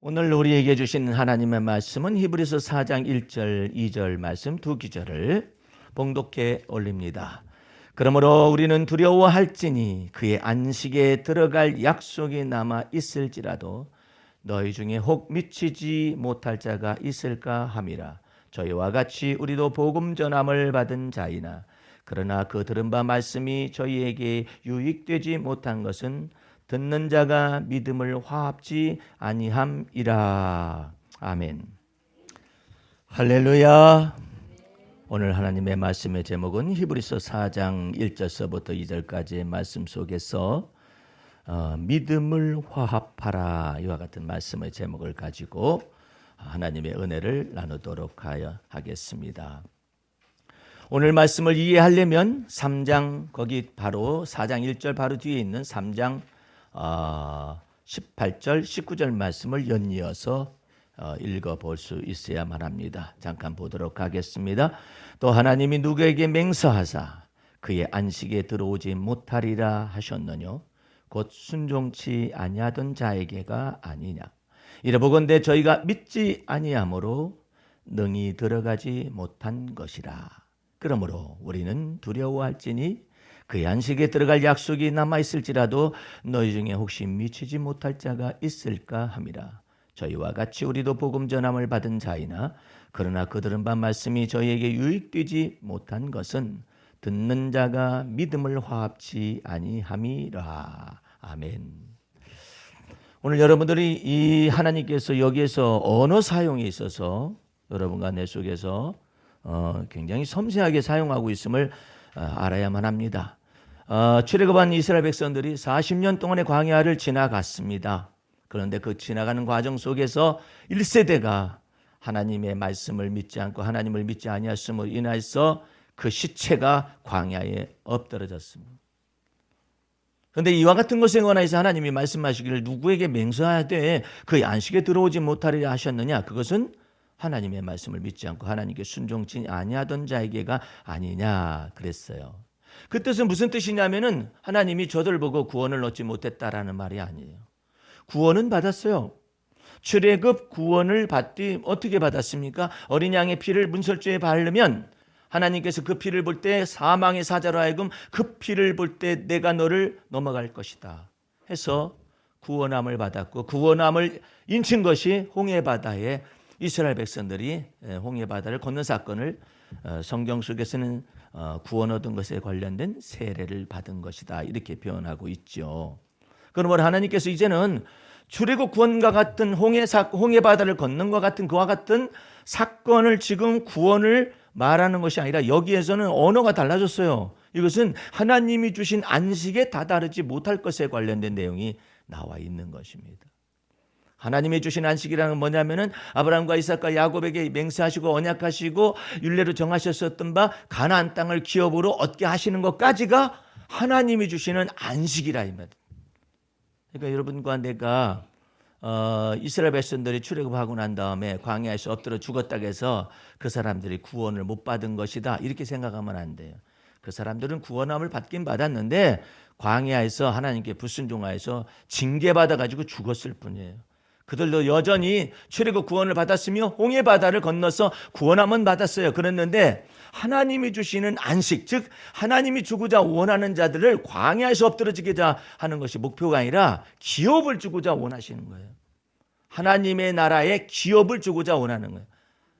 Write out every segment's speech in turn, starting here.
오늘 우리에게 주신 하나님의 말씀은 히브리서 4장 1절, 2절 말씀 두 구절을 봉독해 올립니다. 그러므로 우리는 두려워할지니 그의 안식에 들어갈 약속이 남아 있을지라도 너희 중에 혹 미치지 못할 자가 있을까 함이라. 저희와 같이 우리도 복음 전함을 받은 자이나 그러나 그 들은 바 말씀이 저희에게 유익되지 못한 것은 듣는 자가 믿음을 화합지 아니함이라. 아멘. 할렐루야. 오늘 하나님의 말씀의 제목은 히브리서 4장 1절서부터 2절까지의 말씀 속에서 믿음을 화합하라 이와 같은 말씀의 제목을 가지고 하나님의 은혜를 나누도록 하겠습니다. 오늘 말씀을 이해하려면 3장 거기 바로 4장 1절 바로 뒤에 있는 3장 18절 19절 말씀을 연이어서 읽어볼 수 있어야만 합니다. 잠깐 보도록 하겠습니다. 또 하나님이 누구에게 맹세하사 그의 안식에 들어오지 못하리라 하셨느뇨 곧 순종치 아니하던 자에게가 아니냐. 이러보건대 저희가 믿지 아니하므로 능히 들어가지 못한 것이라. 그러므로 우리는 두려워할지니 그의 안식에 들어갈 약속이 남아있을지라도 너희 중에 혹시 미치지 못할 자가 있을까 함이라. 저희와 같이 우리도 복음 전함을 받은 자이나 그러나 그 들은 바 말씀이 저희에게 유익되지 못한 것은 듣는 자가 믿음을 화합치 아니함이라. 아멘. 오늘 여러분들이 이 하나님께서 여기에서 언어 사용에 있어서 여러분과 내 속에서 굉장히 섬세하게 사용하고 있음을 알아야만 합니다. 출애굽한 이스라엘 백성들이 40년 동안의 광야를 지나갔습니다. 그런데 그 지나가는 과정 속에서 1세대가 하나님의 말씀을 믿지 않고 하나님을 믿지 아니하였음으로 인하여서 그 시체가 광야에 엎드러졌습니다. 그런데 이와 같은 것에 관해서 하나님이 말씀하시기를 누구에게 맹세하되 그의 안식에 들어오지 못하리라 하셨느냐. 그것은 하나님의 말씀을 믿지 않고 하나님께 순종치 아니하던 자에게가 아니냐 그랬어요. 그 뜻은 무슨 뜻이냐면은 하나님이 저들 보고 구원을 얻지 못했다라는 말이 아니에요. 구원은 받았어요. 출애굽 구원을 받디 어떻게 받았습니까? 어린 양의 피를 문설주에 바르면 하나님께서 그 피를 볼 때 사망의 사자로 하여금 그 피를 볼 때 내가 너를 넘어갈 것이다 해서 구원함을 받았고 구원함을 인친 것이 홍해바다에 이스라엘 백성들이 홍해바다를 건넌 사건을 성경 속에서는 구원 얻은 것에 관련된 세례를 받은 것이다 이렇게 표현하고 있죠. 그러므로 하나님께서 이제는 출애굽 구원과 같은 홍해바다를 걷는 것 같은 그와 같은 사건을 지금 구원을 말하는 것이 아니라 여기에서는 언어가 달라졌어요. 이것은 하나님이 주신 안식에 다다르지 못할 것에 관련된 내용이 나와 있는 것입니다. 하나님이 주신 안식이라는 건 뭐냐면은 아브라함과 이삭과 야곱에게 맹세하시고 언약하시고 율례로 정하셨었던 바 가나안 땅을 기업으로 얻게 하시는 것까지가 하나님이 주시는 안식이라 이 말이에요. 그러니까 여러분과 내가 이스라엘 백성들이 출애굽하고 난 다음에 광야에서 엎드려 죽었다고 해서 그 사람들이 구원을 못 받은 것이다 이렇게 생각하면 안 돼요. 그 사람들은 구원함을 받긴 받았는데 광야에서 하나님께 불순종하여서 징계받아가지고 죽었을 뿐이에요. 그들도 여전히 출애굽 구원을 받았으며 홍해바다를 건너서 구원함은 받았어요. 그랬는데 하나님이 주시는 안식, 즉 하나님이 주고자 원하는 자들을 광야에서 엎드러지게 하는 것이 목표가 아니라 기업을 주고자 원하시는 거예요. 하나님의 나라에 기업을 주고자 원하는 거예요.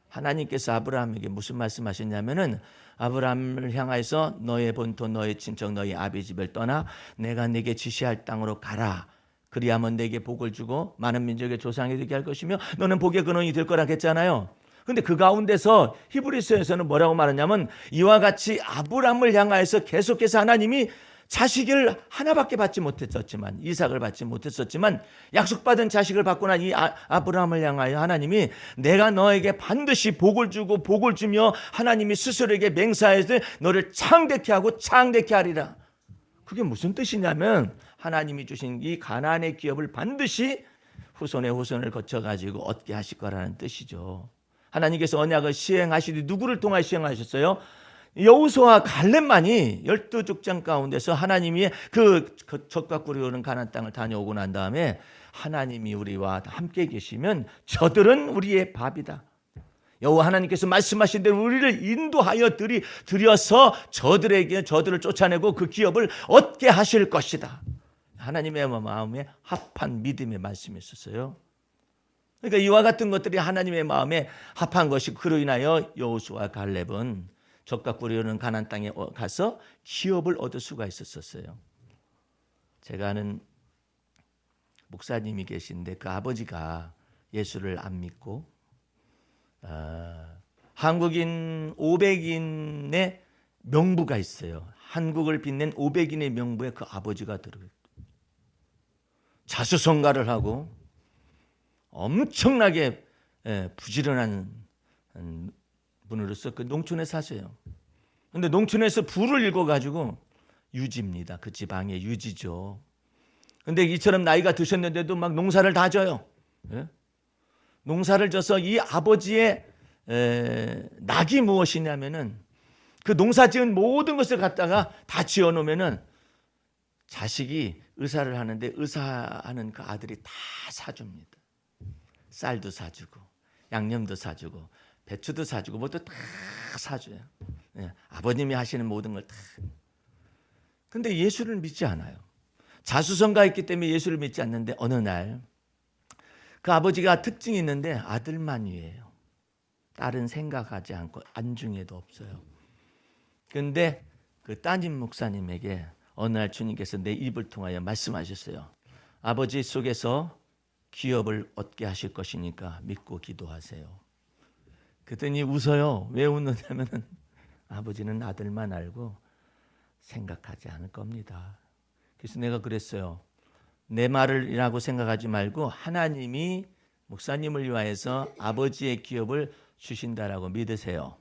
하나님께서 아브라함에게 무슨 말씀하셨냐면은 아브라함을 향하여서 너의 본토, 너의 친척, 너의 아비 집을 떠나 내가 네게 지시할 땅으로 가라. 그리하면 내게 복을 주고 많은 민족의 조상이 되게 할 것이며 너는 복의 근원이 될 거라 했잖아요. 그런데 그 가운데서 히브리서에서는 뭐라고 말하냐면 이와 같이 아브라함을 향하여서 계속해서 하나님이 자식을 하나밖에 받지 못했었지만 이삭을 받지 못했었지만 약속받은 자식을 받고 난 이 아브라함을 향하여 하나님이 내가 너에게 반드시 복을 주고 복을 주며 하나님이 스스로에게 맹세하여서 너를 창대케 하고 창대케 하리라. 그게 무슨 뜻이냐면 하나님이 주신 이 가나안의 기업을 반드시 후손의 후손을 거쳐가지고 얻게 하실 거라는 뜻이죠. 하나님께서 언약을 시행하시되 누구를 통하여 시행하셨어요? 여호수아와 갈렙만이 12족장 가운데서 하나님이 그 적과 꿀이 흐르는 가나안 땅을 다녀오고 난 다음에 하나님이 우리와 함께 계시면 저들은 우리의 밥이다. 여호와 하나님께서 말씀하신 대로 우리를 인도하여 들여서 저들을 쫓아내고 그 기업을 얻게 하실 것이다. 하나님의 마음에 합한 믿음의 말씀이 있었어요. 그러니까 이와 같은 것들이 하나님의 마음에 합한 것이 그로 인하여 여호수아와 갈렙은 적과 꿀이 흐르는 가나안 땅에 가서 기업을 얻을 수가 있었어요. 제가 아는 목사님이 계신데 그 아버지가 예수를 안 믿고 한국인 500인의 명부가 있어요. 한국을 빛낸 500인의 명부에 그 아버지가 들어요. 자수성가를 하고 엄청나게 부지런한 분으로서 그 농촌에 사세요. 그런데 농촌에서 부를 읽어가지고 유지입니다. 그 지방의 유지죠. 그런데 이처럼 나이가 드셨는데도 막 농사를 다 져요. 농사를 져서 이 아버지의 낙이 무엇이냐면은 그 농사 지은 모든 것을 갖다가 다 지어 놓으면은 자식이 의사를 하는데 의사하는 그 아들이 다 사줍니다. 쌀도 사주고 양념도 사주고 배추도 사주고 뭐도 다 사줘요. 아버님이 하시는 모든 걸 다. 근데 예수를 믿지 않아요. 자수성가했기 때문에 예수를 믿지 않는데 어느 날 그 아버지가 특징이 있는데 아들만이에요. 딸은 생각하지 않고 안중에도 없어요. 그런데 그 따님 목사님에게 어느 날 주님께서 내 입을 통하여 말씀하셨어요. 아버지 속에서 기업을 얻게 하실 것이니까 믿고 기도하세요. 그랬더니 웃어요. 왜 웃느냐면 아버지는 아들만 알고 생각하지 않을 겁니다. 그래서 내가 그랬어요. 내 말을이라고 생각하지 말고 하나님이 목사님을 위하여서 아버지의 기업을 주신다라고 믿으세요.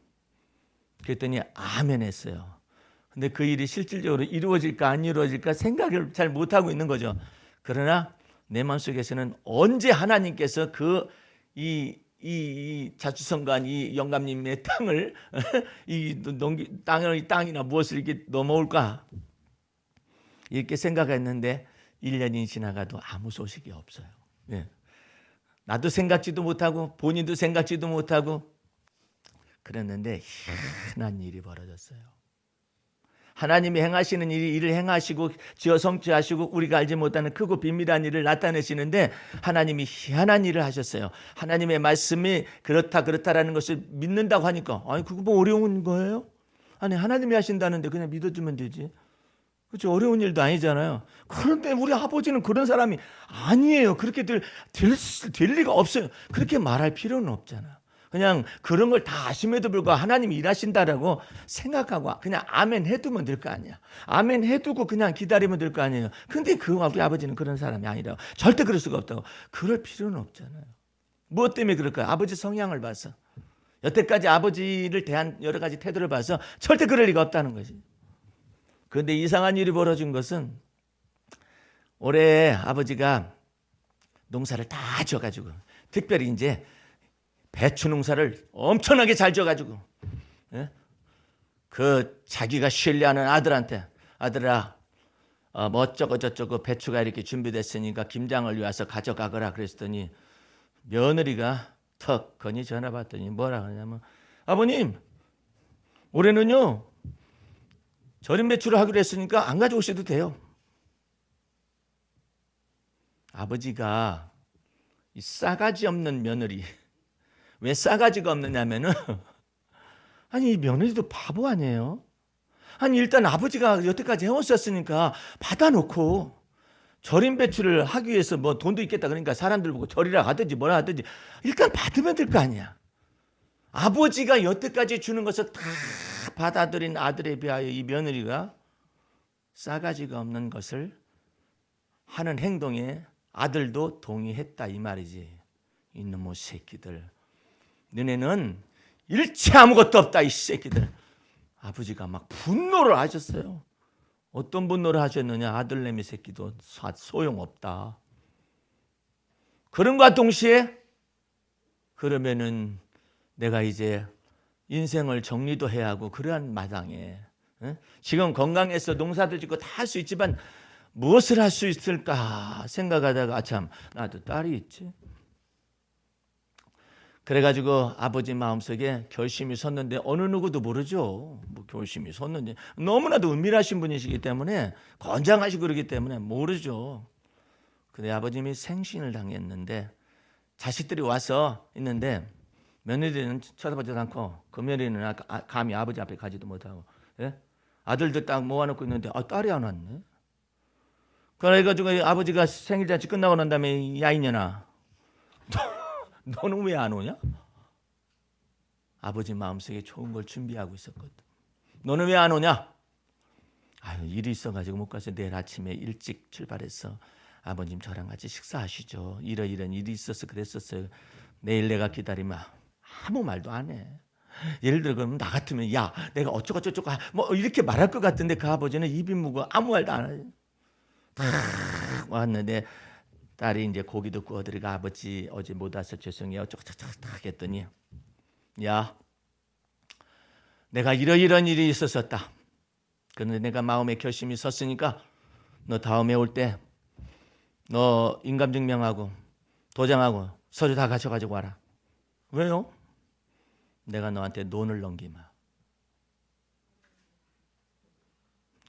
그랬더니 아멘 했어요. 근데 그 일이 실질적으로 이루어질까 안 이루어질까 생각을 잘 못하고 있는 거죠. 그러나 내 마음속에서는 언제 하나님께서 이 자주성관 이 영감님의 땅을 땅이나 무엇을 이렇게 넘어올까 이렇게 생각했는데 1년이 지나가도 아무 소식이 없어요. 나도 생각지도 못하고 본인도 생각지도 못하고 그랬는데 희한한 일이 벌어졌어요. 하나님이 행하시는 일을 행하시고 지어 성취하시고 우리가 알지 못하는 크고 비밀한 일을 나타내시는데 하나님이 희한한 일을 하셨어요. 하나님의 말씀이 그렇다라는 것을 믿는다고 하니까 아니 그거 뭐 어려운 거예요? 아니 하나님이 하신다는데 그냥 믿어주면 되지. 그렇죠. 어려운 일도 아니잖아요. 그런데 우리 아버지는 그런 사람이 아니에요. 그렇게 될 리가 없어요. 그렇게 말할 필요는 없잖아요. 그냥 그런 걸 다 아심에도 불구하고 하나님이 일하신다라고 생각하고 그냥 아멘 해두면 될 거 아니야. 아멘 해두고 그냥 기다리면 될 거 아니에요. 근데 우리 아버지는 그런 사람이 아니라고. 절대 그럴 수가 없다고. 그럴 필요는 없잖아요. 무엇 때문에 그럴까요? 아버지 성향을 봐서. 여태까지 아버지를 대한 여러 가지 태도를 봐서 절대 그럴 리가 없다는 거지. 그런데 이상한 일이 벌어진 것은 올해 아버지가 농사를 다 지어가지고 특별히 이제 배추 농사를 엄청나게 잘 지어가지고 그 자기가 신뢰하는 아들한테 아들아 뭐 어쩌고 저쩌고 배추가 이렇게 준비됐으니까 김장을 위해서 가져가거라 그랬더니 며느리가 턱하니 전화 받더니 뭐라 하냐면 아버님 올해는요 절임 배추를 하기로 했으니까 안 가져오셔도 돼요. 아버지가 이 싸가지 없는 며느리 왜 싸가지가 없느냐면은 아니 이 며느리도 바보 아니에요. 아니 일단 아버지가 여태까지 해오셨으니까 받아놓고 절임 배추를 하기 위해서 뭐 돈도 있겠다 그러니까 사람들 보고 절이라 하든지 뭐라 하든지 일단 받으면 될 거 아니야. 아버지가 여태까지 주는 것을 다 받아들인 아들에 비하여 이 며느리가 싸가지가 없는 것을 하는 행동에 아들도 동의했다 이 말이지. 이놈의 새끼들 너네는 일체 아무것도 없다 이 새끼들. 아버지가 막 분노를 하셨어요. 어떤 분노를 하셨느냐. 아들내미 새끼도 소용없다. 그런과 동시에 그러면은 내가 이제 인생을 정리도 해야 하고 그러한 마당에 지금 건강해서 농사도 짓고 다 할 수 있지만 무엇을 할 수 있을까 생각하다가 아참 나도 딸이 있지. 그래가지고 아버지 마음속에 결심이 섰는데 어느 누구도 모르죠. 뭐 결심이 섰는지 너무나도 은밀하신 분이시기 때문에 건장하시고 그러기 때문에 모르죠. 근데 아버님이 생신을 당했는데 자식들이 와서 있는데 며느리는 쳐다보지도 않고 그 며느리는 감히 아버지 앞에 가지도 못하고 아들들 딱 모아놓고 있는데 딸이 안 왔네. 그래가지고 아버지가 생일잔치 끝나고 난 다음에 야 이년아 너는 왜 안 오냐? 아버지 마음속에 좋은 걸 준비하고 있었거든. 너는 왜 안 오냐? 아유 일이 있어가지고 못 가서 내일 아침에 일찍 출발해서 아버님 저랑 같이 식사하시죠. 이런 일이 있어서 그랬었어요. 내일 내가 기다리면 아무 말도 안 해. 예를 들어 그러면 나 같으면 야 내가 어쩌고 저쩌고 뭐 이렇게 말할 것 같은데 그 아버지는 입이 무거 아무 말도 안 해. 왔는데 딸이 이제 고기도 구워드리고 아버지 어제 못 와서 죄송해요 어쩌고 저쩌고 했더니 야 내가 이런 일이 있었었다. 그런데 내가 마음에 결심이 섰으니까 너 다음에 올 때 너 인감증명하고 도장하고 서류 다 가져가지고 와라. 왜요? 내가 너한테 논을 넘기마.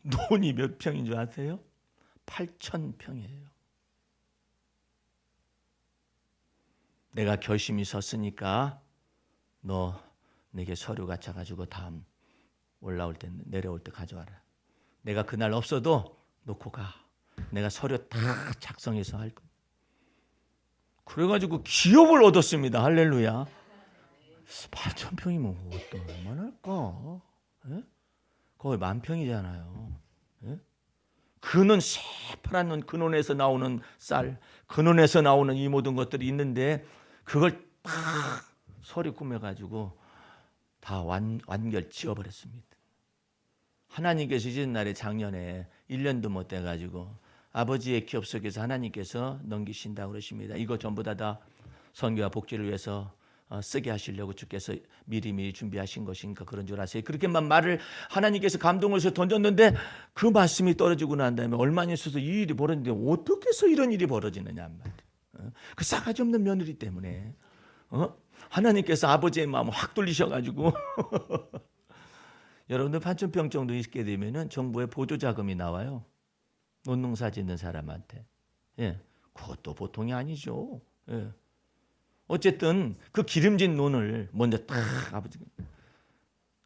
논이 몇 평인 줄 아세요? 8,000평이에요. 내가 결심이 섰으니까 너 내게 서류 갖춰가지고 다음 올라올 때 내려올 때 가져와라. 내가 그날 없어도 놓고 가. 내가 서류 다 작성해서 할 거야. 그래가지고 기업을 얻었습니다. 할렐루야. 8,000평이면 얼마나 할까? 예? 거의 10,000평이잖아요. 예? 그는 새파란 눈, 근원에서 나오는 쌀, 근원에서 나오는 이 모든 것들이 있는데 그걸 딱 서류 꾸며가지고 다 완결 지어버렸습니다. 하나님께서 이튿날에 작년에 1년도 못 돼가지고 아버지의 기업 속에서 하나님께서 넘기신다고 그러십니다. 이거 전부 다 선교와 복지를 위해서 쓰게 하시려고 주께서 미리 준비하신 것인가 그런 줄 아세요? 그렇게만 말을 하나님께서 감동을 해서 던졌는데 그 말씀이 떨어지고 난 다음에 얼마 안 있어서 이 일이 벌어졌는데 어떻게 해서 이런 일이 벌어지느냐 말이에요. 그 싸가지 없는 며느리 때문에 하나님께서 아버지의 마음을 확 돌리셔가지고 여러분들 8,000평 정도 있게 되면은 정부의 보조 자금이 나와요. 논농사 짓는 사람한테. 예, 그것도 보통이 아니죠. 예. 어쨌든 그 기름진 논을 먼저 딱 아버지가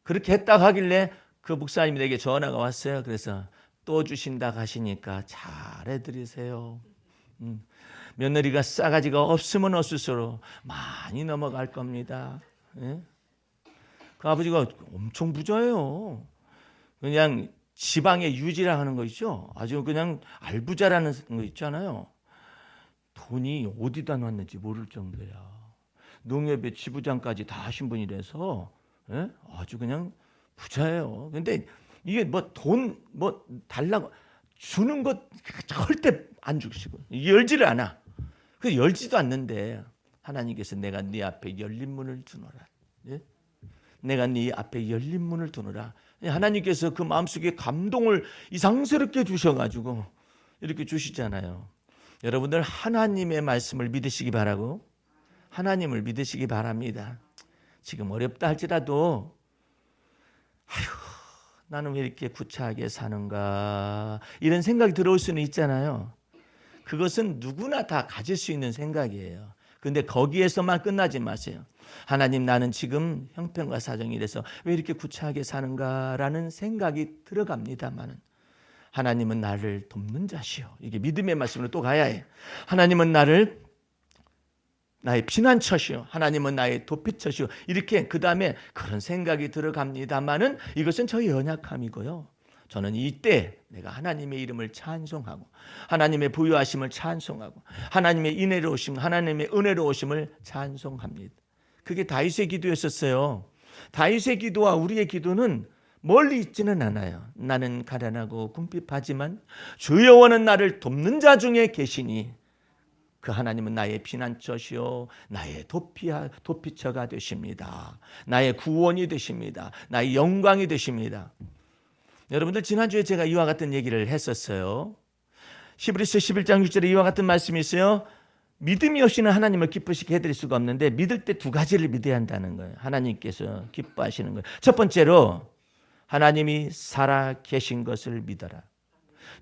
그렇게 했다 하길래 그 목사님이 내게 전화가 왔어요. 그래서 또 주신다 하시니까 잘해드리세요. 며느리가 싸가지가 없으면 없을수록 많이 넘어갈 겁니다. 예? 그 아버지가 엄청 부자예요. 그냥 지방의 유지라 하는 거 있죠. 아주 그냥 알부자라는 거 있잖아요. 돈이 어디다 놨는지 모를 정도야. 농협의 지부장까지 다 하신 분이라서 예? 아주 그냥 부자예요. 근데 이게 뭐 돈 뭐 달라고 주는 것 절대 안 주시고 열지를 않아. 그 열지도 않는데 하나님께서 내가 네 앞에 열린 문을 두노라. 예? 내가 네 앞에 열린 문을 두노라. 하나님께서 그 마음속에 감동을 이상스럽게 주셔가지고 이렇게 주시잖아요. 여러분들 하나님의 말씀을 믿으시기 바라고 하나님을 믿으시기 바랍니다. 지금 어렵다 할지라도 아휴 나는 왜 이렇게 구차하게 사는가 이런 생각이 들어올 수는 있잖아요. 그것은 누구나 다 가질 수 있는 생각이에요. 근데 거기에서만 끝나지 마세요. 하나님 나는 지금 형편과 사정이 이래서 왜 이렇게 구차하게 사는가라는 생각이 들어갑니다만은 하나님은 나를 돕는 자시오. 이게 믿음의 말씀으로 또 가야 해. 하나님은 나를 나의 피난처시오. 하나님은 나의 도피처시오. 이렇게 그 다음에 그런 생각이 들어갑니다만은 이것은 저의 연약함이고요. 저는 이때 내가 하나님의 이름을 찬송하고 하나님의 부유하심을 찬송하고 하나님의 인애로우심, 하나님의 은혜로우심을 찬송합니다. 그게 다윗의 기도였었어요. 다윗의 기도와 우리의 기도는 멀리 있지는 않아요. 나는 가련하고 궁핍하지만 주 여호와는 나를 돕는 자 중에 계시니 그 하나님은 나의 피난처시요 나의 도피처가 되십니다. 나의 구원이 되십니다. 나의 영광이 되십니다. 여러분들 지난주에 제가 이와 같은 얘기를 했었어요. 히브리서 11장 6절에 이와 같은 말씀이 있어요. 믿음이 없이는 하나님을 기쁘시게 해드릴 수가 없는데 믿을 때 두 가지를 믿어야 한다는 거예요. 하나님께서 기뻐하시는 거예요. 첫 번째로 하나님이 살아 계신 것을 믿어라.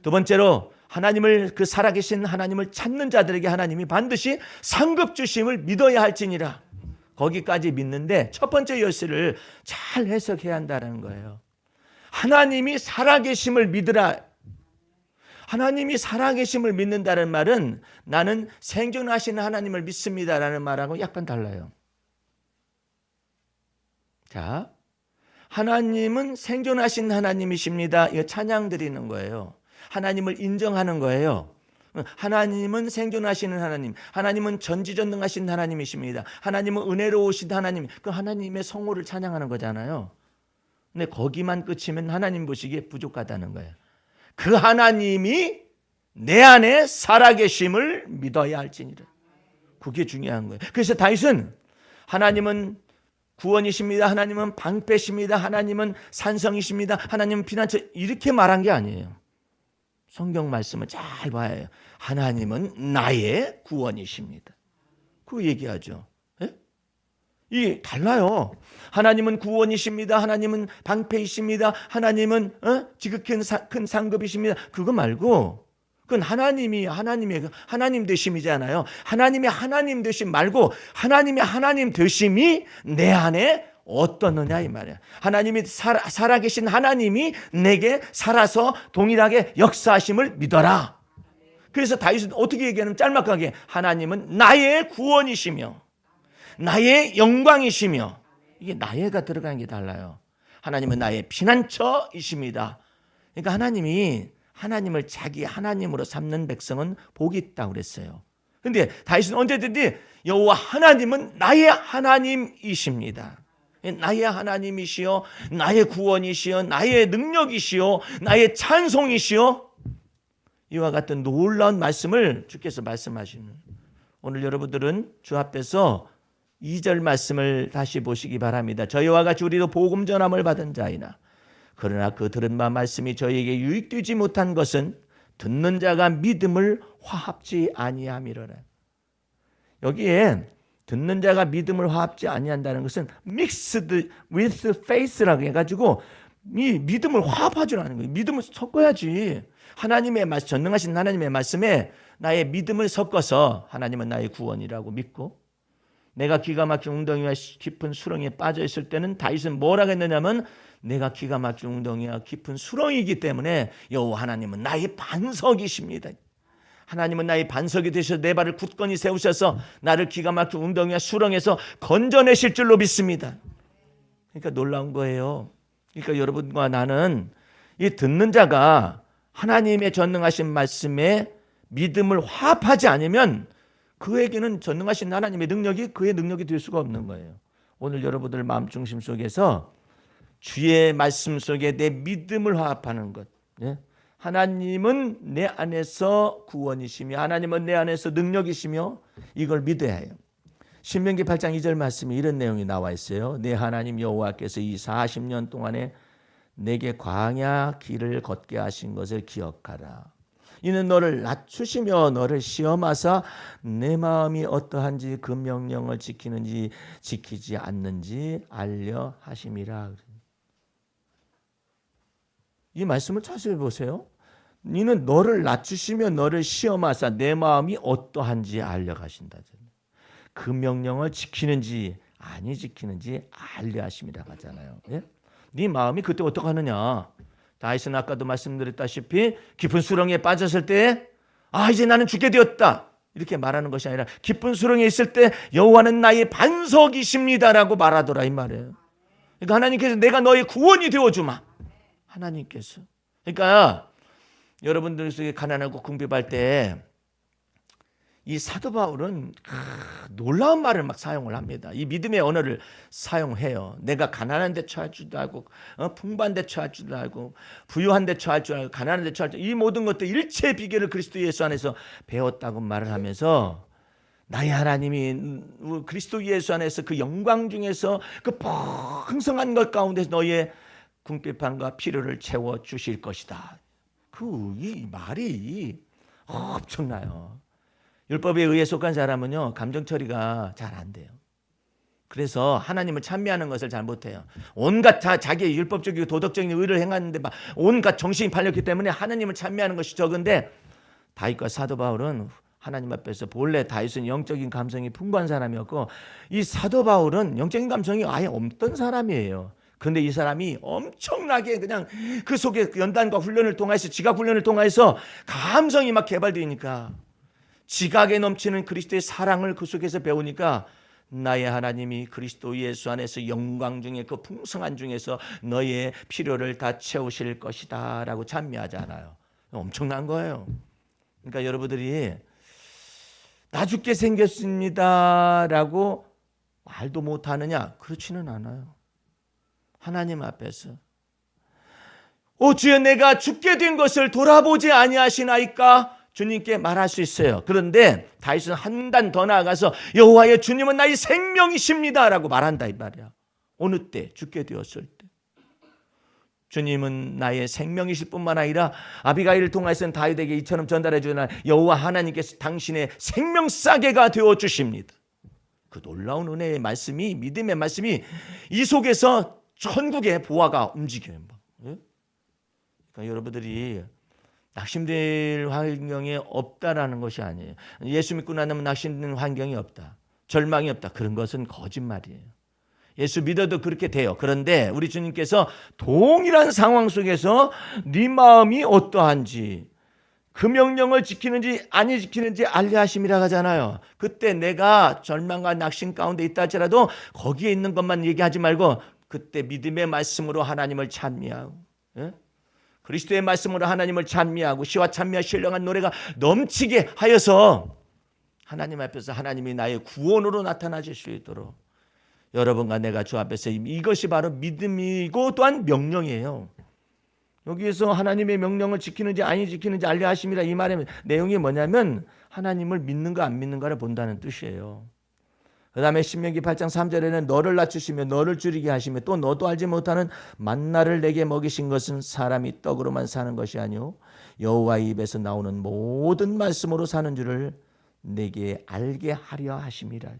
두 번째로 하나님을 그 살아계신 하나님을 찾는 자들에게 하나님이 반드시 상급 주심을 믿어야 할지니라. 거기까지 믿는데 첫 번째 열쇠를 잘 해석해야 한다는 거예요. 하나님이 살아계심을 믿으라. 하나님이 살아계심을 믿는다는 말은 나는 생존하시는 하나님을 믿습니다라는 말하고 약간 달라요. 자, 하나님은 생존하신 하나님이십니다. 이거 찬양 드리는 거예요. 하나님을 인정하는 거예요. 하나님은 생존하시는 하나님, 하나님은 전지전능하신 하나님이십니다. 하나님은 은혜로우신 하나님, 그 하나님의 성호를 찬양하는 거잖아요. 근데 거기만 끝이면 하나님 보시기에 부족하다는 거예요. 그 하나님이 내 안에 살아계심을 믿어야 할지니라. 그게 중요한 거예요. 그래서 다윗은 하나님은 구원이십니다. 하나님은 방패십니다. 하나님은 산성이십니다. 하나님은 피난처, 이렇게 말한 게 아니에요. 성경 말씀을 잘 봐야 해요. 하나님은 나의 구원이십니다. 그 얘기하죠. 예? 이게 달라요. 하나님은 구원이십니다. 하나님은 방패이십니다. 하나님은 지극히 큰 상급이십니다. 그거 말고 그건 하나님의 하나님 되심이잖아요. 하나님의 하나님 되심 말고 하나님의 하나님 되심이 내 안에 어떻느냐 이 말이야. 하나님이 살아계신 하나님이 내게 살아서 동일하게 역사하심을 믿어라. 그래서 다윗은 어떻게 얘기하냐면 짤막하게 하나님은 나의 구원이시며 나의 영광이시며, 이게 나의가 들어가는 게 달라요. 하나님은 나의 피난처이십니다. 그러니까 하나님이 하나님을 자기 하나님으로 삼는 백성은 복이 있다고 그랬어요. 그런데 다윗은 언제든지 여호와 하나님은 나의 하나님이십니다. 나의 하나님이시여, 나의 구원이시여, 나의 능력이시여, 나의 찬송이시여, 이와 같은 놀라운 말씀을 주께서 말씀하시는, 오늘 여러분들은 주 앞에서 2절 말씀을 다시 보시기 바랍니다. 저희와 같이 우리도 복음 전함을 받은 자이나 그러나 그 들은 바 말씀이 저희에게 유익되지 못한 것은 듣는 자가 믿음을 화합지 아니함이로라. 여기에 듣는 자가 믿음을 화합지 아니한다는 것은 mixed with faith라고 해가지고 이 믿음을 화합하지 않는 거예요. 믿음을 섞어야지. 하나님의 말씀, 전능하신 하나님의 말씀에 나의 믿음을 섞어서 하나님은 나의 구원이라고 믿고, 내가 기가 막힌 웅덩이와 깊은 수렁에 빠져 있을 때는 다윗은 뭐라고 했느냐면 내가 기가 막힌 웅덩이와 깊은 수렁이기 때문에 여호와 하나님은 나의 반석이십니다. 하나님은 나의 반석이 되셔서 내 발을 굳건히 세우셔서 나를 기가 막힌 웅덩이와 수렁에서 건져내실 줄로 믿습니다. 그러니까 놀라운 거예요. 그러니까 여러분과 나는 이 듣는 자가 하나님의 전능하신 말씀에 믿음을 화합하지 않으면 그에게는 전능하신 하나님의 능력이 그의 능력이 될 수가 없는 거예요. 오늘 여러분들 마음 중심 속에서 주의 말씀 속에 내 믿음을 화합하는 것. 하나님은 내 안에서 구원이시며 하나님은 내 안에서 능력이시며 이걸 믿어야 해요. 신명기 8장 2절 말씀에 이런 내용이 나와 있어요. 내 하나님 여호와께서 이 40년 동안에 내게 광야 길을 걷게 하신 것을 기억하라. 이는 너를 낮추시며 너를 시험하사 내 마음이 어떠한지 그 명령을 지키는지 지키지 않는지 알려 하심이라. 이 말씀을 자세히 보세요. 이는 너를 낮추시며 너를 시험하사 내 마음이 어떠한지 알려 가신다. 그 명령을 지키는지 아니 지키는지 알려 하심이라 하잖아요. 예? 네 마음이 그때 어떻게 하느냐. 다윗은 아까도 말씀드렸다시피 깊은 수렁에 빠졌을 때 이제 나는 죽게 되었다 이렇게 말하는 것이 아니라 깊은 수렁에 있을 때 여호와는 나의 반석이십니다라고 말하더라 이 말이에요. 그러니까 하나님께서 내가 너의 구원이 되어주마. 하나님께서. 그러니까 여러분들 속에 가난하고 궁핍할 때 이 사도 바울은 놀라운 말을 막 사용을 합니다. 이 믿음의 언어를 사용해요. 내가 가난한 데 처할 줄도 알고 풍부한 데 처할 줄도 알고 부유한 데 처할 줄 알고 가난한 데 처할 줄, 이 모든 것들 일체의 비결을 그리스도 예수 안에서 배웠다고 말을 하면서 나의 하나님이 그리스도 예수 안에서 그 영광 중에서 그 풍성한 것 가운데서 너의 궁핍함과 필요를 채워 주실 것이다. 이 말이 엄청나요. 율법에 의해 속한 사람은요, 감정 처리가 잘 안 돼요. 그래서 하나님을 찬미하는 것을 잘 못해요. 온갖 자기의 율법적이고 도덕적인 의를 행하는데 막 온갖 정신이 팔렸기 때문에 하나님을 찬미하는 것이 적은데, 다윗과 사도 바울은 하나님 앞에서 본래 다윗은 영적인 감성이 풍부한 사람이었고, 이 사도 바울은 영적인 감성이 아예 없던 사람이에요. 그런데 이 사람이 엄청나게 그냥 그 속에 연단과 훈련을 통해서, 지각 훈련을 통해서 감성이 막 개발되니까, 지각에 넘치는 그리스도의 사랑을 그 속에서 배우니까, 나의 하나님이 그리스도 예수 안에서 영광 중에 그 풍성한 중에서 너의 필요를 다 채우실 것이다 라고 찬미하잖아요. 엄청난 거예요. 그러니까 여러분들이 나 죽게 생겼습니다 라고 말도 못하느냐? 그렇지는 않아요. 하나님 앞에서 주여 내가 죽게 된 것을 돌아보지 아니하시나이까? 주님께 말할 수 있어요. 그런데 다윗은 한 단 더 나아가서 여호와여 주님은 나의 생명이십니다 라고 말한다 이 말이야. 어느 때? 죽게 되었을 때. 주님은 나의 생명이실 뿐만 아니라 아비가일을 통해서는 다윗에게 이처럼 전달해 주나 여호와 하나님께서 당신의 생명싸개가 되어 주십니다. 그 놀라운 은혜의 말씀이, 믿음의 말씀이 이 속에서 천국의 보화가 움직여요. 그러니까 여러분들이 낙심될 환경이 없다라는 것이 아니에요. 예수 믿고 나면 낙심되는 환경이 없다, 절망이 없다, 그런 것은 거짓말이에요. 예수 믿어도 그렇게 돼요. 그런데 우리 주님께서 동일한 상황 속에서 네 마음이 어떠한지, 그 명령을 지키는지 아니 지키는지 알게 하심이라 하잖아요. 그때 내가 절망과 낙심 가운데 있다 할지라도 거기에 있는 것만 얘기하지 말고 그때 믿음의 말씀으로 하나님을 찬미하고, 그리스도의 말씀으로 하나님을 찬미하고 시와 찬미와 신령한 노래가 넘치게 하여서 하나님 앞에서 하나님이 나의 구원으로 나타나실 수 있도록, 여러분과 내가 주 앞에서, 이것이 바로 믿음이고 또한 명령이에요. 여기에서 하나님의 명령을 지키는지 아니 지키는지 알려 하심이라, 이 말의 내용이 뭐냐면 하나님을 믿는가 안 믿는가를 본다는 뜻이에요. 그 다음에 신명기 8장 3절에는 너를 낮추시며 너를 줄이게 하시며 또 너도 알지 못하는 만나를 내게 먹이신 것은 사람이 떡으로만 사는 것이 아니오 여호와의 입에서 나오는 모든 말씀으로 사는 줄을 내게 알게 하려 하심이라.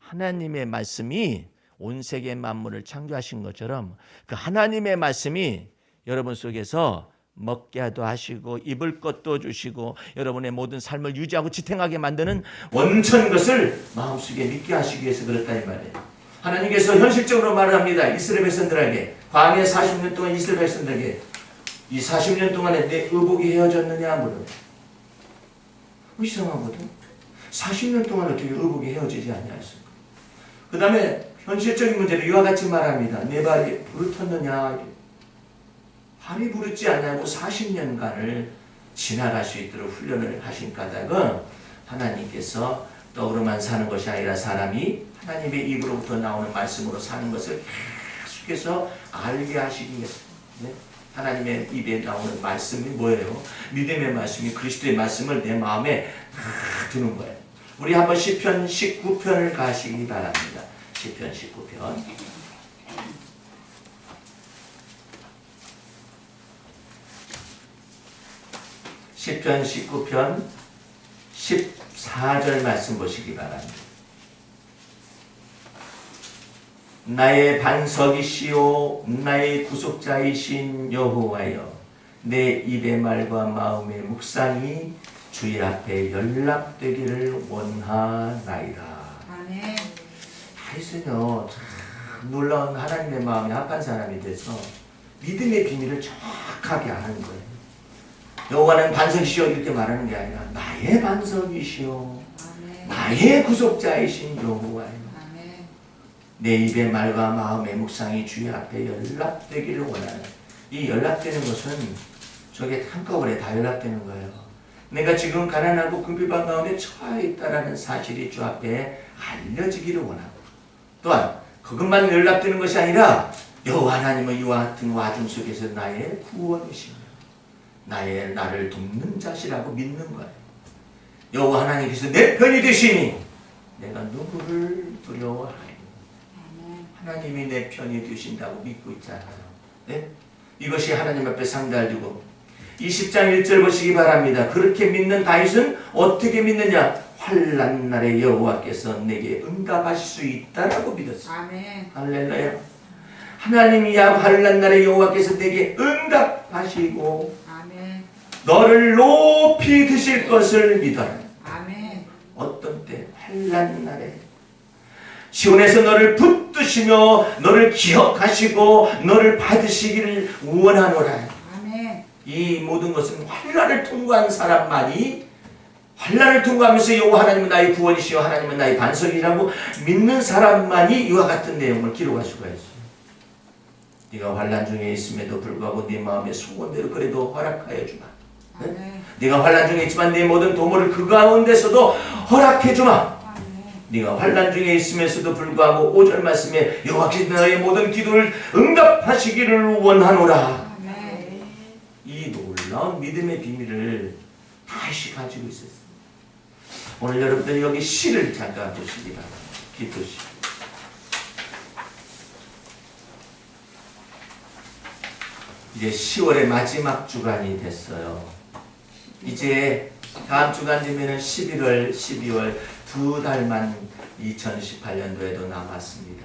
하나님의 말씀이 온 세계 만물을 창조하신 것처럼 그 하나님의 말씀이 여러분 속에서 먹게 하시고 입을 것도 주시고 여러분의 모든 삶을 유지하고 지탱하게 만드는 원천 것을 마음속에 믿게 하시기 위해서 그렇다 이 말이에요. 하나님께서 현실적으로 말합니다. 이스라엘 백성들에게, 광야 40년 동안 이스라엘 백성들에게 이 40년 동안에 내 의복이 헤어졌느냐 물어요. 이상하거든. 40년 동안 어떻게 의복이 헤어지지 않냐했습니까? 그 다음에 현실적인 문제를 이와 같이 말합니다. 내 발이 부르텄느냐. 발이 부르지 않냐고 40년간을 지나갈 수 있도록 훈련을 하신 까닭은 하나님께서 떡으로만 사는 것이 아니라 사람이 하나님의 입으로부터 나오는 말씀으로 사는 것을 계속해서 알게 하시기 위해서. 하나님의 입에 나오는 말씀이 뭐예요? 믿음의 말씀이 그리스도의 말씀을 내 마음에 두는 거예요. 우리 한번 시편 19편을 가시기 바랍니다. 시편 19편. 시편 19편 14절 말씀 보시기 바랍니다. 나의 반석이시오 나의 구속자이신 여호와여 내 입의 말과 마음의 묵상이 주의 앞에 연락되기를 원하나이다. 아멘. 다윗은요 참 놀라운 하나님의 마음에 합한 사람이 돼서 믿음의 비밀을 정확하게 아는 거예요. 여호와는 반석이시오 이렇게 말하는 게 아니라 나의 반석이시오 아멘. 나의 구속자이신 여호와여 아멘. 내 입의 말과 마음의 묵상이 주의 앞에 연락되기를 원하는, 이 연락되는 것은 저게 한꺼번에 다 연락되는 거예요. 내가 지금 가난하고 궁핍한 가운데 처해 있다는 사실이 주 앞에 알려지기를 원하고, 또한 그것만 연락되는 것이 아니라 여호와 하나님은 이와 같은 와중 속에서 나의 구원이시며 나를 돕는 자시라고 믿는 거예요. 여호와 하나님께서 내 편이 되시니 내가 누구를 두려워하리요? 하나님이 내 편이 되신다고 믿고 있잖아요. 네? 이것이 하나님 앞에 상달되고 20장 1절 보시기 바랍니다. 그렇게 믿는 다윗은 어떻게 믿느냐? 환난 날에 여호와께서 내게 응답하실 수 있다라고 믿었어요. 아멘. 할렐루야. 하나님이 환난 날에 여호와께서 내게 응답하시고 아멘. 너를 높이 드실 것을 믿어라. 아멘. 어떤 때? 환난 날에 시온에서 너를 붙드시며 너를 기억하시고 너를 받으시기를 원하노라. 아멘. 이 모든 것은 환난을 통과한 사람만이, 환난을 통과하면서 여호와 하나님은 나의 구원이시여 하나님은 나의 반석이라고 믿는 사람만이 이와 같은 내용을 기록할 수가 있어요. 네가 환난 중에 있음에도 불구하고 네 마음의 소원대로 그래도 허락하여 주마. 네? 네가 환난 중에 있지만 네 모든 도모를 그 가운데서도 허락해 주마. 네가 환난 중에 있으면서도 불구하고 5절 말씀에 여호와께서 너의 모든 기도를 응답하시기를 원하노라. 아멘. 이 놀라운 믿음의 비밀을 다시 가지고 있었어요. 오늘 여러분들 여기 시를 잠깐 보시기 바랍니다. 기도시. 이제 10월의 마지막 주간이 됐어요. 이제 다음 주간 되면은 11월, 12월 두 달만 2018년도에도 남았습니다.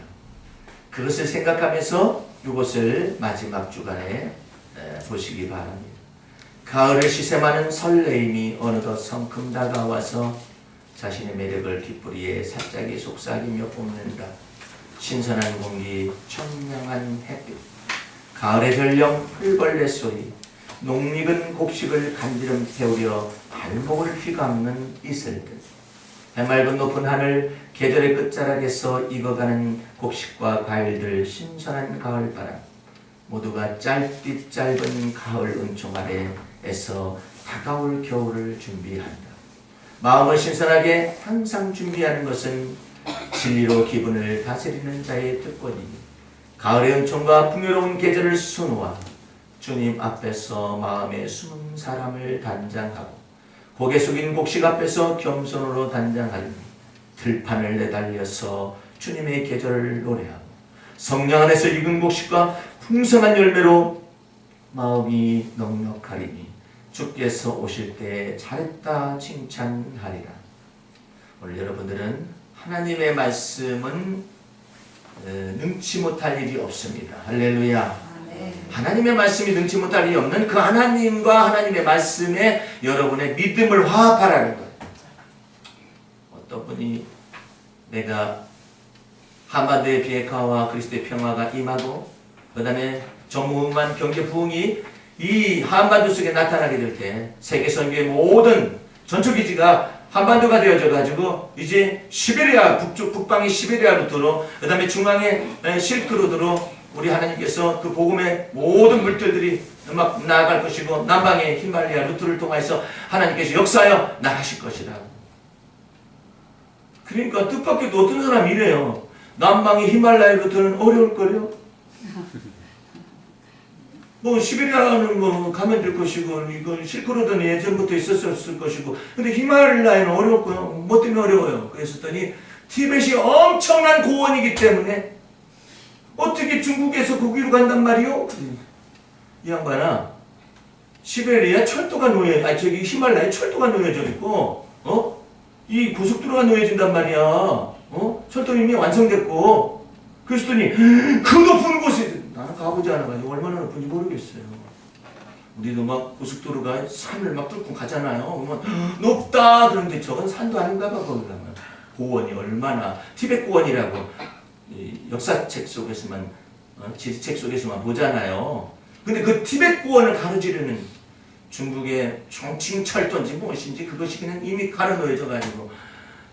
그것을 생각하면서 이것을 마지막 주간에 보시기 바랍니다. 가을을 시샘하는 설레임이 어느덧 성큼 다가와서 자신의 매력을 깃뿌리에 살짝이 속삭이며 뽐낸다. 신선한 공기, 청량한 햇빛, 가을의 전령, 풀벌레 소리, 농익은 곡식을 간지럼 태우려 발목을 휘감는 이슬들, 해맑은 높은 하늘, 계절의 끝자락에서 익어가는 곡식과 과일들, 신선한 가을바람, 모두가 짧디 짧은 가을 은총 아래에서 다가올 겨울을 준비한다. 마음을 신선하게 항상 준비하는 것은 진리로 기분을 다스리는 자의 특권이니 가을의 은총과 풍요로운 계절을 수놓아 주님 앞에서 마음에 숨은 사람을 단장하고 고개 숙인 곡식 앞에서 겸손으로 단장하니 들판을 내달려서 주님의 계절을 노래하고 성령 안에서 익은 곡식과 풍성한 열매로 마음이 넉넉하리니 주께서 오실 때 잘했다 칭찬하리라. 오늘 여러분들은 하나님의 말씀은 능치 못할 일이 없습니다. 할렐루야. 하나님의 말씀이 능치 못할 일이 없는 그 하나님과 하나님의 말씀에 여러분의 믿음을 화합하라는 거예요. 어떤 분이 내가 한반도의 비핵화와 그리스도의 평화가 임하고 그 다음에 전무후무한 경제 부흥이 이 한반도 속에 나타나게 될 때 세계 선교의 모든 전초기지가 한반도가 되어져 가지고 이제 시베리아 북방의 시베리아루트로 그 다음에 중앙의 실크로드로 우리 하나님께서 그 복음의 모든 물들들이 막 나아갈 것이고 남방의 히말라야 루트를 통해서 하나님께서 역사하여 나가실 것이다. 그러니까 뜻밖에도 어떤 사람이 이래요. 남방의 히말라야 루트는 어려울 거요. 뭐 시베리아는 뭐 가면 될 것이고 이건 실크로드는 예전부터 있었을 것이고 근데 히말라야는 어려울 거요. 뭐 때문에 어려워요? 그랬더니 티벳이 엄청난 고원이기 때문에 어떻게 중국에서 거기로 간단 말이요? 이 양반아, 시베리아 철도가 저기 히말라야 철도가 놓여져 있고, 이 고속도로가 놓여진단 말이야. 철도 이미 완성됐고, 그랬더니 그 높은 곳에 나는 가보지 않아가지고 얼마나 높은지 모르겠어요. 우리도 막 고속도로가 산을 막 뚫고 가잖아요. 그러면 높다 그런데 저건 산도 아닌가 봐 거기 가면. 고원이 얼마나 티벳 고원이라고. 역사책 속에서만 지리책 속에서만 보잖아요. 근데 그 티벳 고원을 가로지르는 중국의 총칭 철도인지 무엇인지 그것이 그냥 이미 가로놓여져 가지고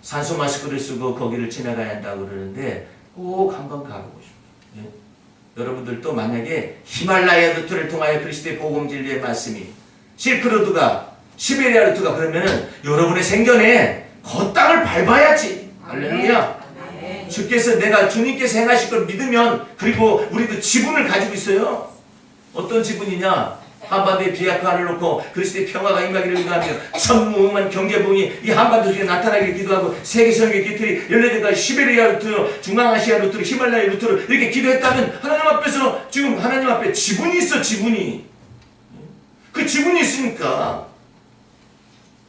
산소 마스크를 쓰고 거기를 지나가야 한다고 그러는데 꼭 한번 가보고 싶어요. 예? 여러분들도 만약에 히말라야 루트를 통하여 그리스도의 복음 진리의 말씀이 실크로드가 시베리아 루트가 그러면은 여러분의 생전에 그 땅을 밟아야지. 할렐루야. 주께서 내가 주님께서 행하실 걸 믿으면 그리고 우리도 지분을 가지고 있어요. 어떤 지분이냐? 한반도에 비핵화를 놓고 그리스도의 평화가 임하기를 기도하며 천무응만 경제부흥이 이 한반도 속에 나타나기를 기도하고 세계성의 깃털이 열려진까지 시베리아 루트로 중앙아시아 루트로 히말라야 루트로 이렇게 기도했다면 하나님 앞에서 지금 하나님 앞에 지분이 있어. 지분이. 그 지분이 있으니까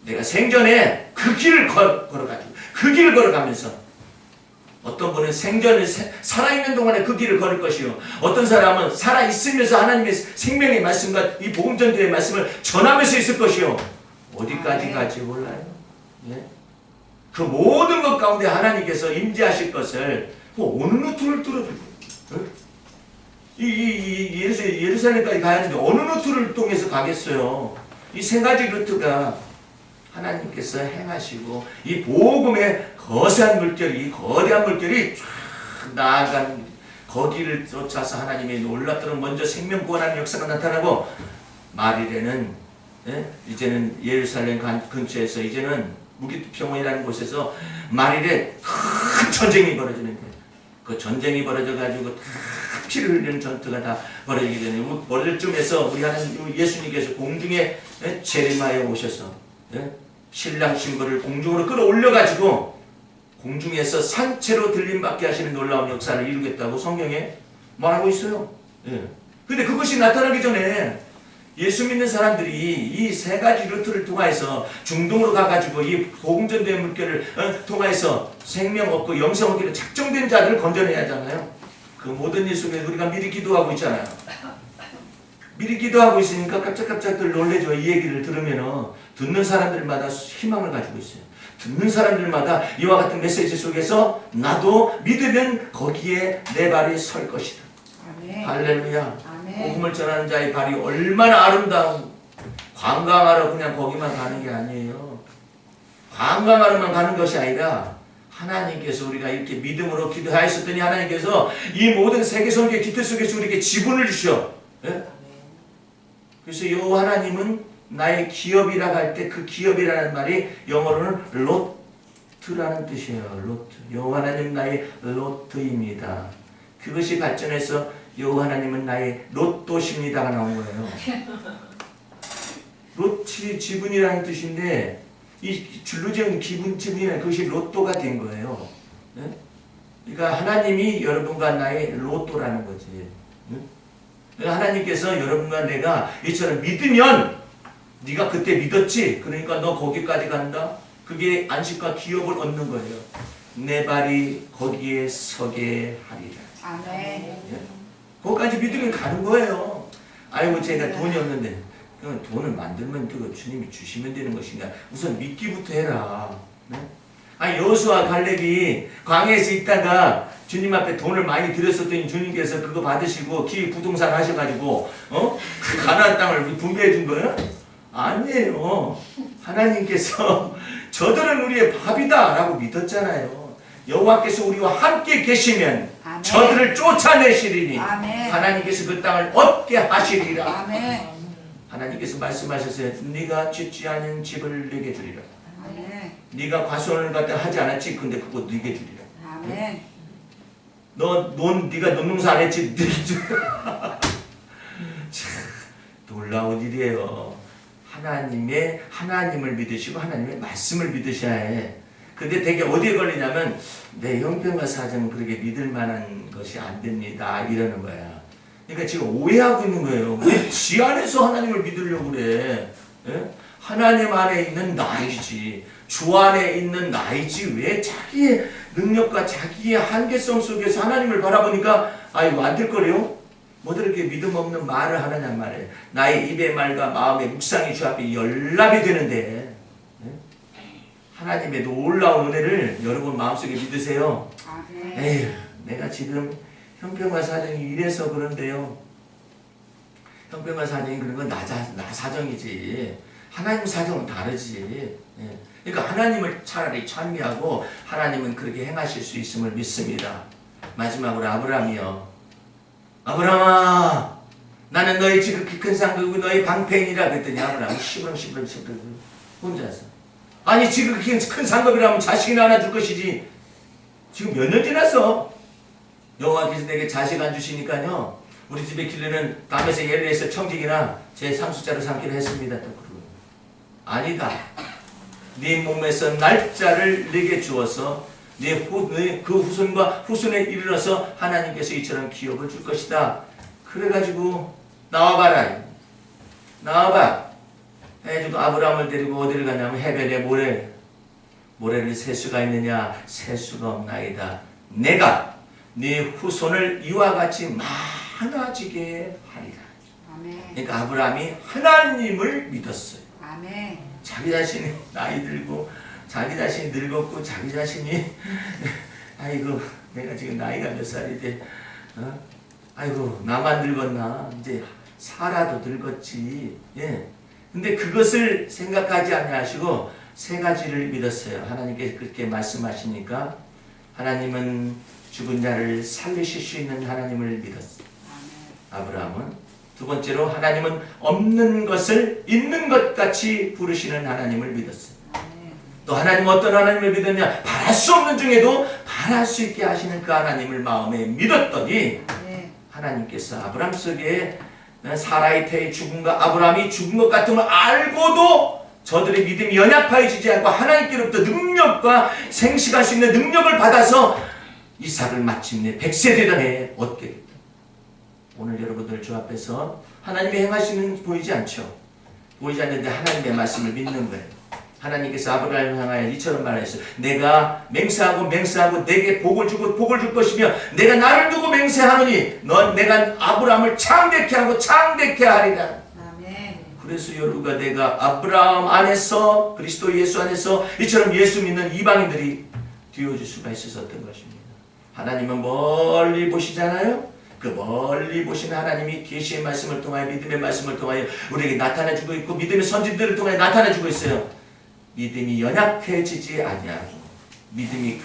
내가 생전에 그 길을 걸어가지고 그 길을 걸어가면서 어떤 분은 생전에 살아있는 동안에 그 길을 걸을 것이요. 어떤 사람은 살아있으면서 하나님의 생명의 말씀과 이 복음전도의 말씀을 전하면서 있을 것이요. 어디까지 갈지 몰라요. 예? 그 모든 것 가운데 하나님께서 임재하실 것을 어느 루트를 뚫어주고 예루살렘까지 가야 하는데 어느 루트를 통해서 가겠어요. 이 세 가지 루트가 하나님께서 행하시고 이 복음의 거대한 물결이 쫙 나아간 거기를 쫓아서 하나님의 놀랍도록 먼저 생명 구원하는 역사가 나타나고 말일에는 이제는 예루살렘 근처에서 이제는 무기평원이라는 곳에서 말일에 큰 전쟁이 벌어지는 거예요. 그 전쟁이 벌어져가지고 다 피를 흘리는 전투가 다 벌어지기 전에 벌어질 쯤에서 우리 하나님 예수님께서 공중에 재림하여 오셔서 신랑 신부를 공중으로 끌어올려가지고 공중에서 산채로 들림받게 하시는 놀라운 역사를 이루겠다고 성경에 말하고 있어요. 근데 그것이 나타나기 전에 예수 믿는 사람들이 이 세 가지 루트를 통해서 중동으로 가가지고 이 복음전도의 물결을 통해서 생명 얻고 영생 얻기로 작정된 자들을 건져내야 하잖아요. 그 모든 일 속에 우리가 미리 기도하고 있잖아요. 미리 기도하고 있으니까 깜짝깜짝들 놀래죠. 이 얘기를 들으면 듣는 사람들마다 희망을 가지고 있어요. 듣는 사람들마다 이와 같은 메시지 속에서 나도 믿으면 거기에 내 발이 설 것이다. 아멘. 할렐루야. 아멘. 복음을 전하는 자의 발이 얼마나 아름다운, 관광하러 그냥 거기만 가는 게 아니에요. 관광하러만 가는 것이 아니라 하나님께서 우리가 이렇게 믿음으로 기도하였더니 하나님께서 이 모든 세계선교의 기틀 속에서 우리에게 지분을 주셔. 예? 그래서 요 하나님은 나의 기업이라고 할 때 그 기업이라는 말이 영어로는 로트라는 뜻이에요. 로트. 요 하나님 나의 로트입니다. 그것이 발전해서 요 하나님은 나의 로또십니다가 나온 거예요. 로트 지분이라는 뜻인데 이 줄로 지은 지분이라는 그것이 로또가 된 거예요. 네? 그러니까 하나님이 여러분과 나의 로또라는 거지. 네? 하나님께서 여러분과 내가 이처럼 믿으면 네가 그때 믿었지? 그러니까 너 거기까지 간다? 그게 안식과 기업을 얻는 거예요. 내 발이 거기에 서게 하리라. 아멘. 예? 거기까지 믿으면 가는 거예요. 아이고 제가 돈이 없는데 돈을 만들면 그거 주님이 주시면 되는 것인가? 우선 믿기부터 해라. 네? 아니 여호수아 갈렙이 광야에서 있다가 주님 앞에 돈을 많이 들였었더니 주님께서 그거 받으시고 기 부동산 하셔가지고 그 가나안 땅을 분배해 준 거예요? 아니에요. 하나님께서 저들은 우리의 밥이다라고 믿었잖아요. 여호와께서 우리와 함께 계시면 아멘. 저들을 쫓아내시리니 아멘. 하나님께서 그 땅을 얻게 하시리라. 아멘. 하나님께서 말씀하셨어요. 네가 짓지 않은 집을 네게 주리라. 아멘. 네가 과수원을 갖다 하지 않았지. 근데 그거 네게 주리라. 아멘. 네가 농사 안 했지. 네게 주리라. 참 놀라운 일이에요. 하나님을 믿으시고 하나님의 말씀을 믿으셔야 해. 근데 되게 어디에 걸리냐면 내 형편과 사정은 그렇게 믿을 만한 것이 안 됩니다. 이러는 거야. 그러니까 지금 오해하고 있는 거예요. 왜 지 안에서 하나님을 믿으려고 그래? 예? 하나님 안에 있는 나이지. 주 안에 있는 나이지. 왜 자기의 능력과 자기의 한계성 속에서 하나님을 바라보니까 이거 안 될 거래요? 뭐들 이렇게 믿음 없는 말을 하느냐 말이에요. 나의 입의 말과 마음의 묵상이 주 앞에 연락이 되는데 하나님의 놀라운 은혜를 여러분 마음속에 믿으세요. 에휴, 내가 지금 형편과 사정이 이래서 그런데요. 형편과 사정이 그런 건 나 사정이지. 하나님 사정은 다르지. 그러니까 하나님을 차라리 찬미하고 하나님은 그렇게 행하실 수 있음을 믿습니다. 마지막으로 아브라함이요. 아브라함아, 나는 너의 지극히 큰 상급이고 너의 방패이니라 그랬더니 아브라함이 시부렁 혼자서. 아니 지극히 큰 상급이라면 자식이나 하나 줄 것이지. 지금 몇 년 지났어. 여호와께서 내게 자식 안 주시니까요. 우리 집에 길르는 남에서 예배에서 청직이나 제 상속자로 삼기로 했습니다. 또 그러고 아니다. 네 몸에서 날짜를 내게 주어서 그 후손과 후손에 이르러서 하나님께서 이처럼 기업을 줄 것이다. 그래가지고 나와봐라. 나와봐. 해가지고 아브라함을 데리고 어디를 가냐면 해변에 모래를 셀 수가 있느냐? 셀 수가 없나이다. 내가 네 후손을 이와 같이 많아지게 하리라. 아멘. 그러니까 아브라함이 하나님을 믿었어요. 아멘. 자기 자신이 나이 들고 자기 자신이 늙었고 자기 자신이 아이고 내가 지금 나이가 몇 살이 돼. 아이고 나만 늙었나. 이제 사라도 늙었지. 예. 근데 그것을 생각하지 아니하시고 세 가지를 믿었어요. 하나님께서 그렇게 말씀하시니까 하나님은 죽은 자를 살리실 수 있는 하나님을 믿었어요. 아브라함은. 두 번째로 하나님은 없는 것을 있는 것 같이 부르시는 하나님을 믿었어요. 또 하나님은 어떤 하나님을 믿었냐? 바랄 수 없는 중에도 바랄 수 있게 하시는 그 하나님을 마음에 믿었더니 하나님께서 아브라함 속에 사라의 태의 죽음과 아브라함이 죽은 것 같은 걸 알고도 저들의 믿음이 연약하여지지 않고 하나님께로부터 능력과 생식할 수 있는 능력을 받아서 이삭을 마침내 100세 되던 해에 얻게 됐다. 오늘 여러분들 주 앞에서 하나님의 행하시는 보이지 않죠? 보이지 않는데 하나님의 말씀을 믿는 거예요. 하나님께서 아브라함을 향하여 이처럼 말했어요. 내가 맹세하고 내게 복을 주고 복을 줄 것이며 내가 나를 두고 맹세하노니 넌 내가 아브라함을 창대케 하고 창대케 하리라. 아멘. 그래서 여러분과 내가 아브라함 안에서 그리스도 예수 안에서 이처럼 예수 믿는 이방인들이 되어줄 수가 있었던 것입니다. 하나님은 멀리 보시잖아요. 그 멀리 보시는 하나님이 계시의 말씀을 통하여 믿음의 말씀을 통하여 우리에게 나타내주고 있고 믿음의 선진들을 통하여 나타내주고 있어요. 믿음이 연약해지지 아니하고 믿음이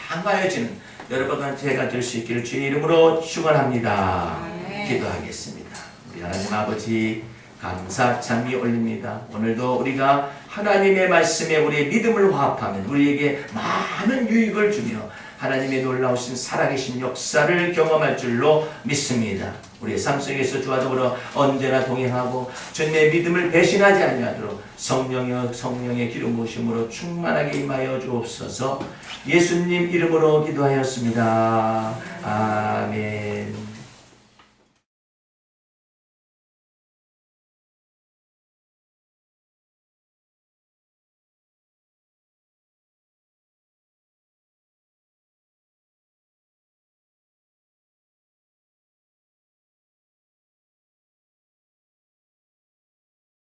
강하여지는 여러분과 제가 될 수 있기를 주의 이름으로 축원합니다. 기도하겠습니다. 우리 하나님 아버지 감사 찬미 올립니다. 오늘도 우리가 하나님의 말씀에 우리의 믿음을 화합하면 우리에게 많은 유익을 주며 하나님의 놀라우신 살아계신 역사를 경험할 줄로 믿습니다. 우리의 삶 속에서 주와 더불어 언제나 동행하고 주님의 믿음을 배신하지 아니하도록 성령의 기름 부으심으로 충만하게 임하여 주옵소서. 예수님 이름으로 기도하였습니다. 아멘.